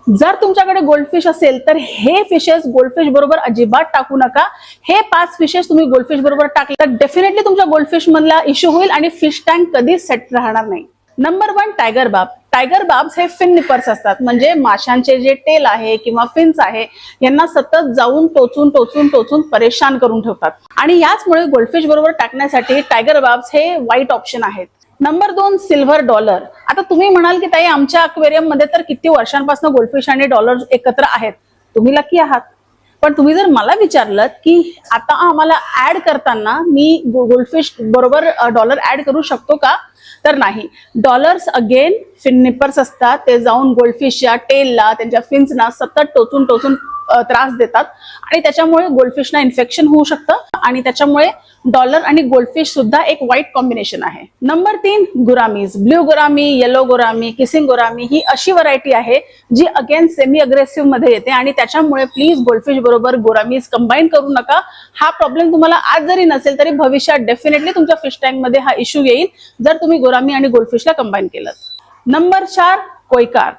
जर तुमच्याकडे गोल्डफिश असेल तर हे फिशेस गोल्डफिश बरोबर अजिबात टाकू नका. हे 5 फिशेस तुम्ही गोल्डफिश बरोबर टाकले तर डेफिनेटली तुमच्या गोल्डफिश मधला इश्यू होईल आणि फिश टँक कधीच सेट राहणार नाही. नंबर 1 टायगर बाब. टायगर बाब्स हे फिन निपर्स असतात, म्हणजे माशांचे जे टेल आहे किंवा फिन्स आहे यांना सतत जाऊन टोचून टोचून टोचून परेशान करून ठेवतात आणि याचमुळे गोल्डफिश बरोबर टाकण्यासाठी टायगर बाब्स हे वाईट ऑप्शन आहेत. Number 2 silver dollar. आता तुम्ही म्हणाल की ताई आमच्या अक्वेरियम मध्ये तर किती वर्षांपासून गोल्डफिश आणि डॉलर एकत्र आहेत. तुम्ही लकी आहात. पण तुम्ही जर मला विचारलं की आता आम्हाला ऍड करताना मी गोल्डफिश बरोबर डॉलर ऍड करू शकतो का, तर नाही. डॉलर्स अगेन फिन निपर्स असतात, ते जाऊन गोल्डफिशच्या टेलला त्यांच्या फिन्सना सतत टोचून टोचून त्रास देतात आणि त्याच्यामुळे गोल्डफिशना इन्फेक्शन होऊ शकतं आणि त्याच्यामुळे डॉलर आणि गोल्डफिश सुद्धा एक वाईट कॉम्बिनेशन आहे. Number 3 gouramis. Blue gourami, yellow gourami, kissing gourami ही अशी व्हरायटी आहे जी अगेन सेमी अग्रेसिव्ह मध्ये येते आणि त्याच्यामुळे प्लीज गोल्डफिश बरोबर गुरामीज कंबाईन करू नका. हा प्रॉब्लेम तुम्हाला आज जरी नसेल तरी भविष्यात डेफिनेटली तुमच्या फिश टँक मध्ये हा इश्यू येईल जर तुम्ही गुरामी आणि गोल्डफिशला कंबाईन केलं. नंबर 4 कोयकार.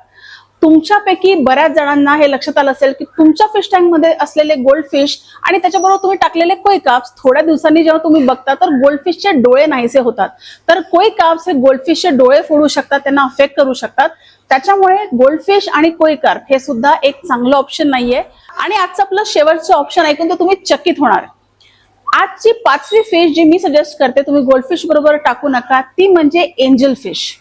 तुमच्यापैकी बऱ्याच जणांना हे लक्षात आलं असेल की तुमच्या फिश टँक मध्ये असलेले गोल्डफिश आणि त्याच्याबरोबर तुम्ही टाकलेले कोई काप्स थोड्या दिवसांनी जेव्हा तुम्ही बघता तर गोल्डफिशचे डोळे नाहीसे होतात. तर कोई काप्स हे गोल्डफिशचे डोळे फोडू शकतात, त्यांना अफेक्ट करू शकतात. त्याच्यामुळे गोल्डफिश आणि कोई कार्प हे सुद्धा एक चांगलं ऑप्शन नाहीये. आणि आजचं आपलं शेवटचं ऑप्शन ऐकून तर तुम्ही चकित होणार. आजची 5वी फिश जी मी सजेस्ट करते तुम्ही गोल्डफिश बरोबर टाकू नका, ती म्हणजे angel fish.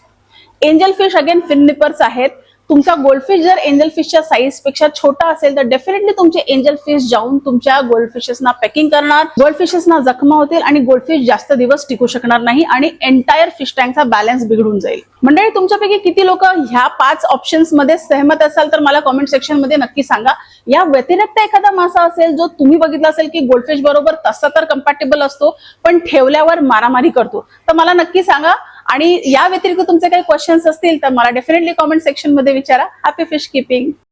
Angel fish again fin nippers आहेत. तुमचा गोल्डफिश जर एंजल फिशच्या साईज पेक्षा छोटा असेल तर डेफिनेटली तुमचे एंजल फिश जाऊन तुमच्या गोल्डफिशेसना पॅकिंग करणार, गोल्डफिशेसना जखमा होतील आणि गोल्डफिश जास्त दिवस टिकू शकणार नाही आणि एंटायर फिश टँकचा बॅलन्स बिघडून जाईल. मंडळी, तुमच्यापैकी किती लोक ह्या 5 ऑप्शन्स मध्ये सहमत असाल तर मला कमेंट सेक्शन मध्ये नक्की सांगा. या व्यतिरिक्त एखादा मासा असेल जो तुम्ही बघितला असेल की गोल्डफिश बरोबर तसा तर कम्पॅटेबल असतो पण ठेवल्यावर मारामारी करतो, तर मला नक्की सांगा. आणि या व्यतिरिक्त तुमचे काही क्वेश्चन्स असतील तर मला डेफिनेटली कमेंट सेक्शन मध्ये विचारा. Happy fish keeping.